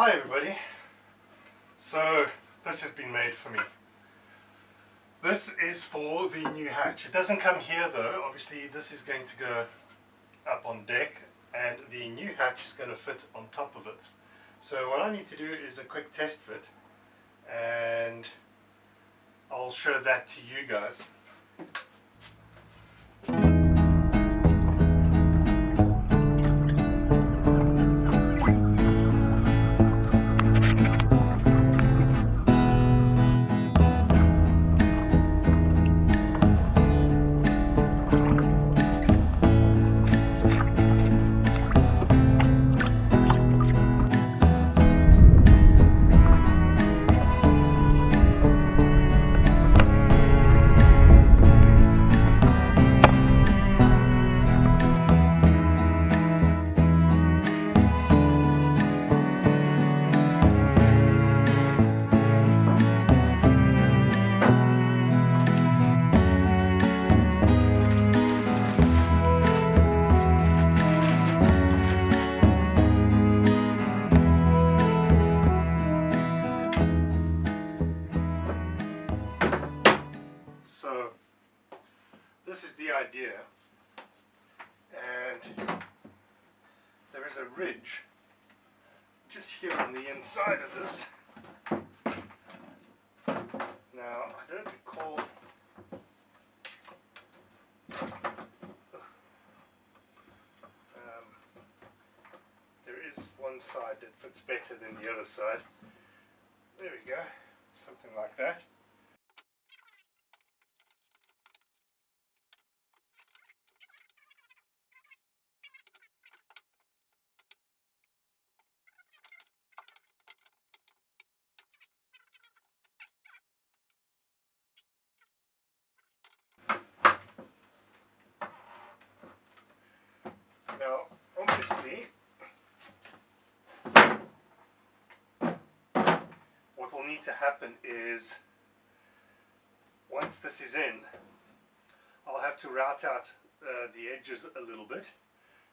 Hi everybody. So this has been made for me. This is for the new hatch. It doesn't come here though. Obviously this is going to go up on deck and the new hatch is going to fit on top of it. So what I need to do is a quick test fit and I'll show that to you guys. So this is the idea, and there is a ridge just here on the inside of this. Now I don't recall there is one side that fits better than the other side. There we go, something like that. Now, obviously, what will need to happen is, once this is in, I'll have to route out the edges a little bit,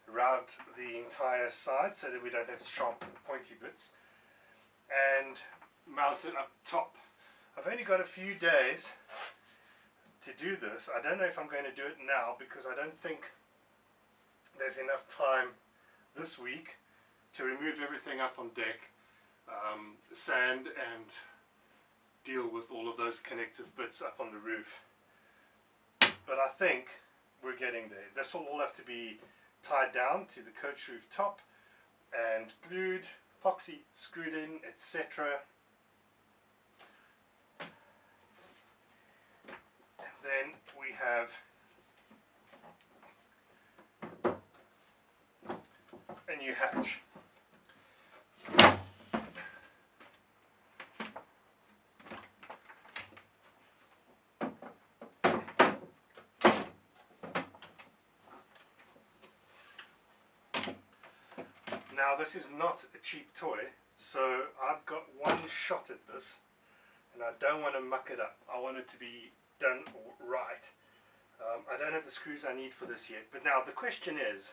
route the entire side so that we don't have sharp pointy bits, and mount it up top. I've only got a few days to do this. I don't know if I'm going to do it now because I don't think there's enough time this week to remove everything up on deck, sand, and deal with all of those connective bits up on the roof. But I think we're getting there. This will all have to be tied down to the coach roof top and glued, epoxy screwed in, etc. And then we have a new hatch. Now this is not a cheap toy, so I've got one shot at this and I don't want to muck it up. I want it to be done right. I don't have the screws I need for this yet, but now the question is,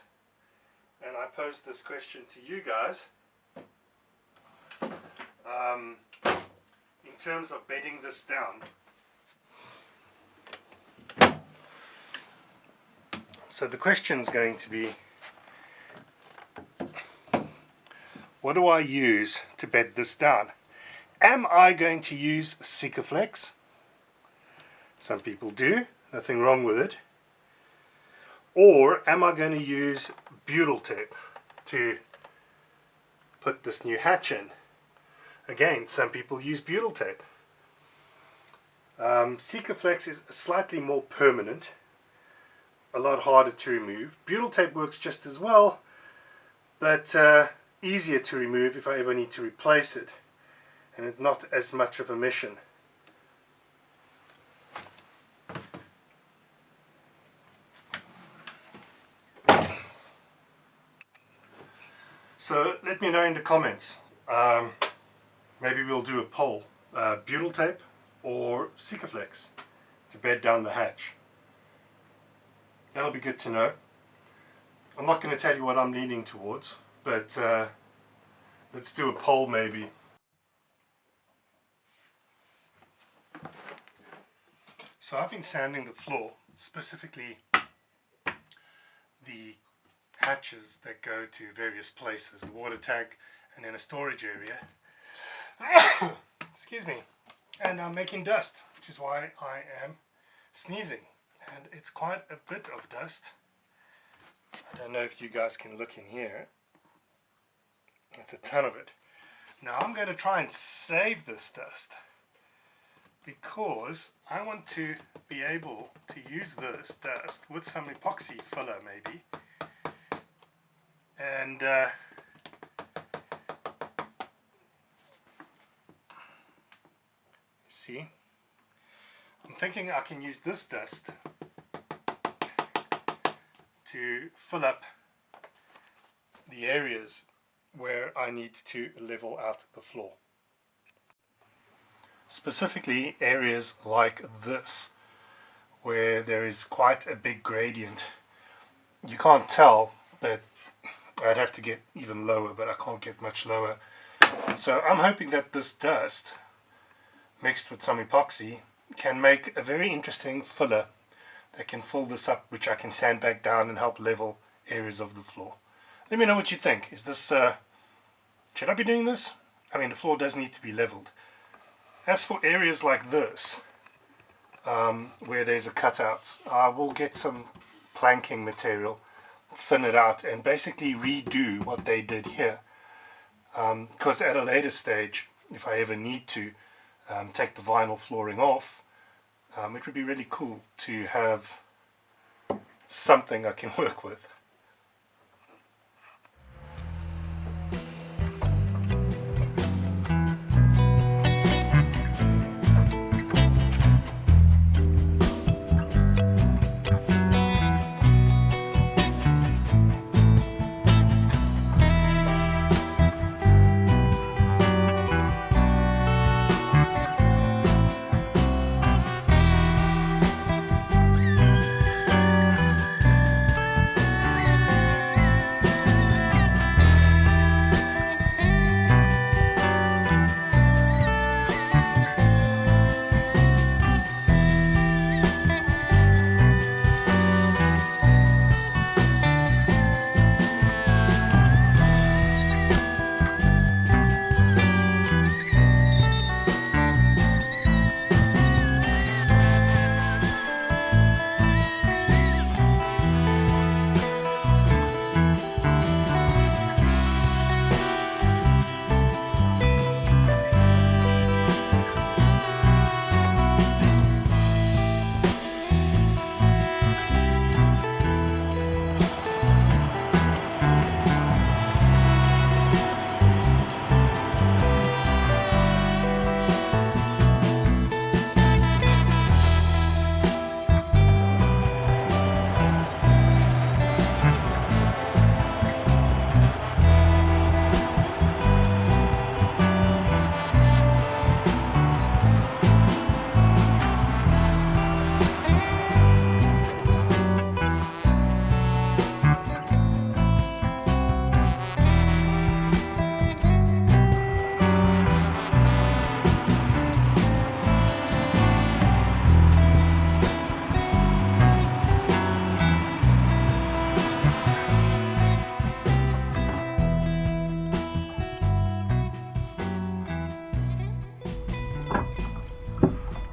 and I posed this question to you guys, in terms of bedding this down. So the question is going to be, what do I use to bed this down? Am I going to use Sikaflex? Some people do, nothing wrong with it. Or am I going to use butyl tape to put this new hatch in? Again, some people use butyl tape. Sikaflex is slightly more permanent, a lot harder to remove. Butyl tape works just as well, but easier to remove if I ever need to replace it, and it's not as much of a mission. So let me know in the comments. Maybe we'll do a poll, butyl tape or Sikaflex to bed down the hatch. That'll be good to know. I'm not going to tell you what I'm leaning towards, but Let's do a poll maybe. So I've been sanding the floor, specifically the hatches that go to various places, the water tank and then a storage area. Excuse me. And I'm making dust, which is why I am sneezing. And it's quite a bit of dust. I don't know if you guys can look in here. It's a ton of it. Now I'm going to try and save this dust, because I want to be able to use this dust with some epoxy filler maybe, and see, I'm thinking I can use this dust to fill up the areas where I need to level out the floor. Specifically areas like this, where there is quite a big gradient. You can't tell, but I'd have to get even lower, but I can't get much lower. So I'm hoping that this dust mixed with some epoxy can make a very interesting filler that can fill this up, which I can sand back down and help level areas of the floor. Let me know what you think. Is this should I be doing this? I mean, the floor does need to be leveled. As for areas like this, where there's a cutout, I will get some planking material, thin it out, and basically redo what they did here. Because at a later stage, if I ever need to take the vinyl flooring off, it would be really cool to have something I can work with.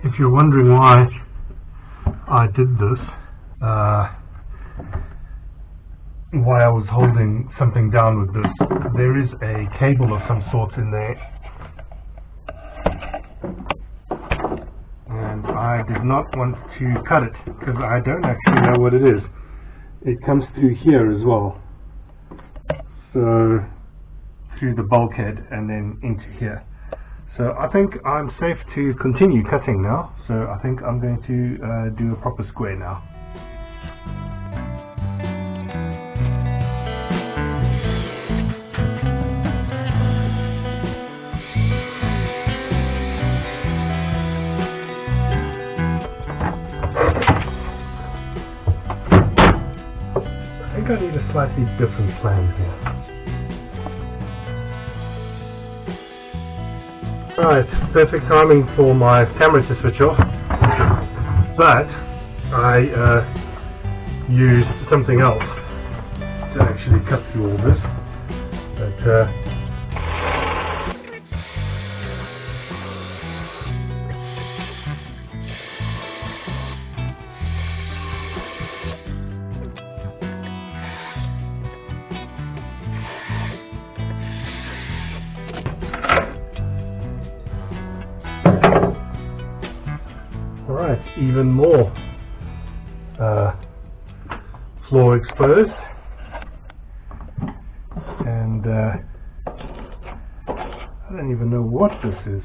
If you're wondering why I did this, why I was holding something down with this, there is a cable of some sort in there, and I did not want to cut it because I don't actually know what it is. It comes through here as well, so through the bulkhead and then into here. So I think I'm safe to continue cutting now, so I think I'm going to do a proper square now. I think I need a slightly different plan here. Right, perfect timing for my camera to switch off, but I used something else to actually cut through all this. But alright, even more floor exposed, and I don't even know what this is.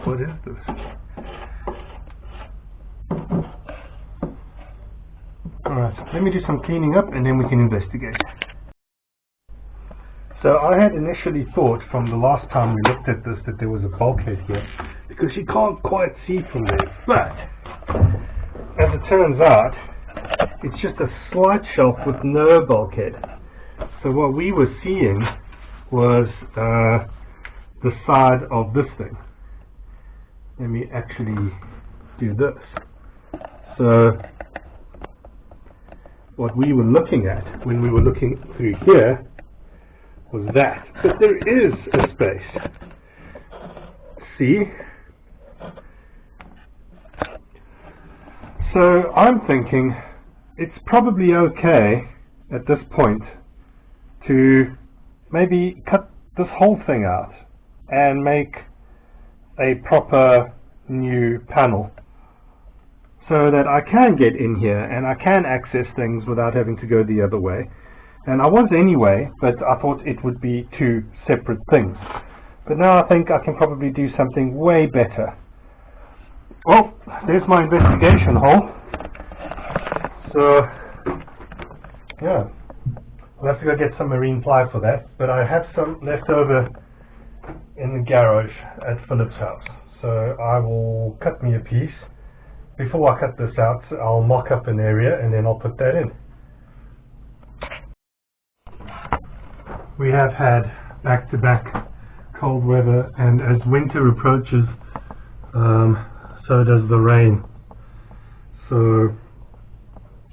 What is this? Alright, let me do some cleaning up and then we can investigate. So I had initially thought from the last time we looked at this that there was a bulkhead here, because you can't quite see from there, but as it turns out it's just a slight shelf with no bulkhead. So what we were seeing was the side of this thing. Let me actually do this. So what we were looking at when we were looking through here was that, but there is a space. See? So I'm thinking it's probably okay at this point to maybe cut this whole thing out and make a proper new panel, so that I can get in here and I can access things without having to go the other way. And I was anyway, but I thought it would be two separate things. But now I think I can probably do something way better. Well, there's my investigation hole. So, yeah, I'll have to go get some marine ply for that. But I have some left over in the garage at Philip's house. So I will cut me a piece. Before I cut this out, I'll mock up an area and then I'll put that in. We have had back-to-back cold weather, and as winter approaches, so does the rain. So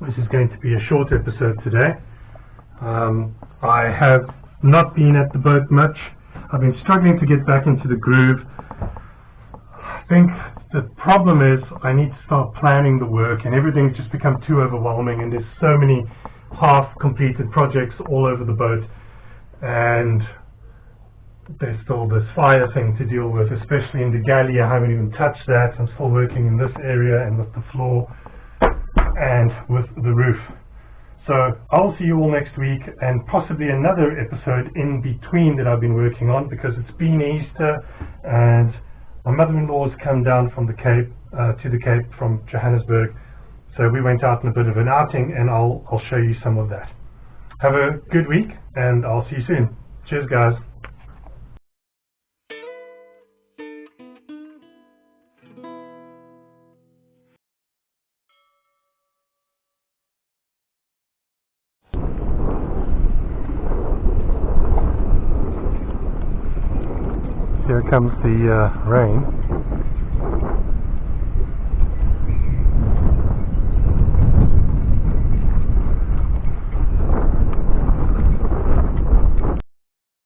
this is going to be a short episode today. I have not been at the boat much. I've been struggling to get back into the groove. I think the problem is I need to start planning the work, and everything's just become too overwhelming, and there's so many half-completed projects all over the boat, and there's still this fire thing to deal with, especially in the galley. I haven't even touched that. I'm still working in this area and with the floor and with the roof. So I'll see you all next week, and possibly another episode in between that I've been working on, because it's been Easter and my mother-in-law's come down from the Cape to the Cape from Johannesburg. So we went out on a bit of an outing, and I'll show you some of that. Have a good week, and I'll see you soon. Cheers, guys. Here comes the rain.